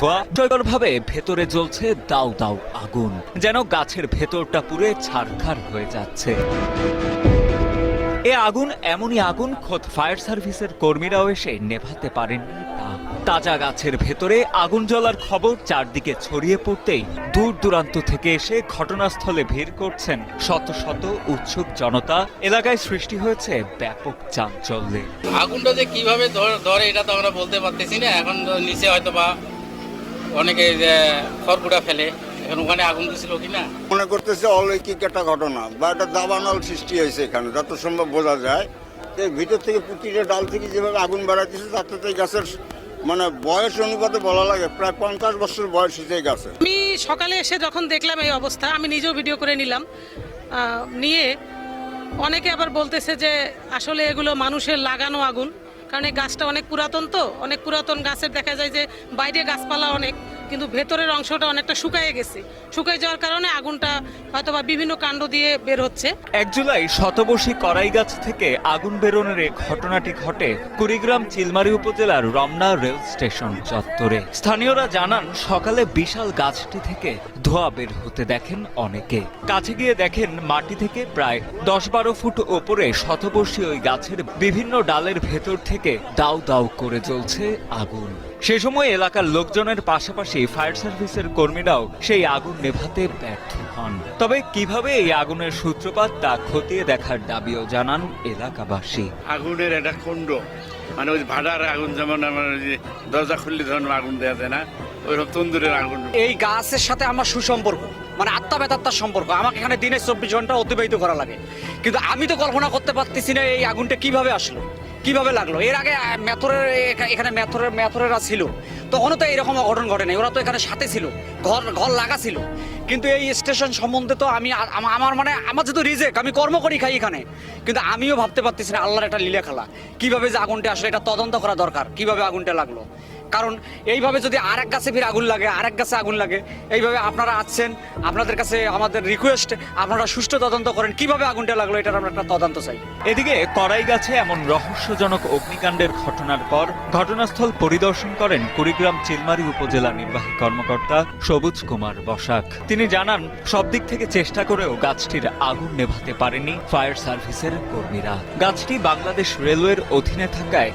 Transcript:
ভাবে ভেতরে জ্বলছে দাউ দাউ আগুন, যেন গাছের ভেতরটা পুড়ে ছারখার হয়ে যাচ্ছে। এ আগুন এমনই আগুন খোদ ফায়ার সার্ভিসের কর্মীরাও এসে নেভাতে পারেননি তা। তাজা গাছের ভেতরে আগুন জ্বলার খবর চারদিকে ছড়িয়ে পড়তেই দূর দূরান্ত থেকে এসে ঘটনাস্থলে ভিড় করছেন শত শত উৎসুক জনতা। এলাকায় সৃষ্টি হয়েছে ব্যাপক চাঞ্চল্যে। আগুনটা যে কিভাবে ধরে এটা তো আমরা বলতে পারতেছি না। এখন নিচে হয়তো বা অনেকে খড়কুটা ফেলে, এখন ওখানে আগুন দিছিল কিনা মনে করতেছে অলৌকিক একটা ঘটনা বা একটা দাবানল সৃষ্টি হয়েছে এখানে, যত সম্ভব বোঝা যায়। এই ভিতর থেকে প্রতিটা ডাল থেকে যেভাবে আগুন বেড়াতেছে তাতে তো গাছের মানে বয়স অনুপাতে বলা লাগে প্রায় 50 বছর বয়স হয়েছে এই গাছের। আমি সকালে এসে যখন দেখলাম এই অবস্থা, আমি নিজেও ভিডিও করে নিলাম। নিয়ে অনেকে আবার বলতেছে যে আসলে এগুলো মানুষের লাগানো আগুন, কারণ এই গাছটা অনেক পুরাতন, তো অনেক পুরাতন গাছের দেখা যায় যে বাইরে গাছপালা অনেক, কিন্তু ভেতরের অংশটা অনেকটা শুকায়ে গেছে। শুকায় যাওয়ার কারণে আগুনটা হয়তোবা বিভিন্ন কাণ্ড দিয়ে বের হচ্ছে। 1 জুলাই শতবর্ষী করাই গাছ থেকে আগুন বেরোনোর এই ঘটনাটি ঘটে কুড়িগ্রাম চিলমারী উপজেলার রমনা রেল স্টেশন চত্বরে। স্থানীয়রা জানান সকালে বিশাল গাছটি থেকে ধোঁয়া বের হতে দেখেন অনেকে। কাছে গিয়ে দেখেন মাটি থেকে প্রায় 10-12 ফুট ওপরে শতবর্ষী ওই গাছের বিভিন্ন ডালের ভেতর থেকে দাউ দাউ করে জ্বলছে আগুন। সে সময় এলাকার লোকজনের পাশাপাশি ফায়ার সার্ভিসের কর্মীরাও সেই আগুন নেভাতে ব্যর্থ হন। তবে কিভাবে এই আগুনের সূত্রপাত তা খতিয়ে দেখার দাবিও জানান এলাকাবাসী। আগুনের একটা কুণ্ড, মানে ওই ভাড়ার আগুন, যেমন আমার দরজা খুললে ধরনের আগুন দেওয়া যায় না, ওইরকম তন্দুরের আগুন। এই গাছের সাথে আমার সুসম্পর্ক, মানে আত্মা বেতাত্মার সম্পর্ক। আমাকে এখানে দিনে 24 ঘন্টা অতিবাহিত করা লাগে, কিন্তু আমি তো কল্পনা করতে পারতেছি না এই আগুনটা কিভাবে আসলো, কিভাবে লাগলো। এর আগে এখানে মেথরেরা ছিল, তখনও তো এরকম অঘটন ঘটে নাই। ওরা তো এখানে সাথে ছিল, ঘর লাগা ছিল। কিন্তু এই স্টেশন সম্বন্ধে তো আমার যেহেতু রিজেক্ট, আমি কর্ম করি খাই এখানে, কিন্তু আমিও ভাবতে পারতেছি না আল্লাহর একটা লীলা খেলা। কিভাবে যে আগুনটা আসলে এটা তদন্ত করা দরকার, কিভাবে আগুনটা লাগলো। কারণ এইভাবে যদি আরেক গাছে ফির আগুন লাগে, আরেক গাছে আগুন লাগে, এইভাবে আপনারা আসছেন, আপনাদের কাছে আমাদের রিকোয়েস্ট, আপনারা সুষ্ঠু তদন্ত করেন কিভাবে আগুনটা লাগলো, এটার আমরা একটা তদন্ত চাই। এদিকে করাই গাছে এমন রহস্যজনক অগ্নিকাণ্ডের ঘটনার পর ঘটনাস্থল পরিদর্শন করেন কুড়িগ্রাম চিলমারী উপজেলা নির্বাহী কর্মকর্তা সবুজ কুমার বসাক। তিনি জানান সব দিক থেকে চেষ্টা করেও গাছটির আগুন নেভাতে পারেনি ফায়ার সার্ভিসের কর্মীরা। গাছটি বাংলাদেশ রেলওয়ের অধীনে থাকায়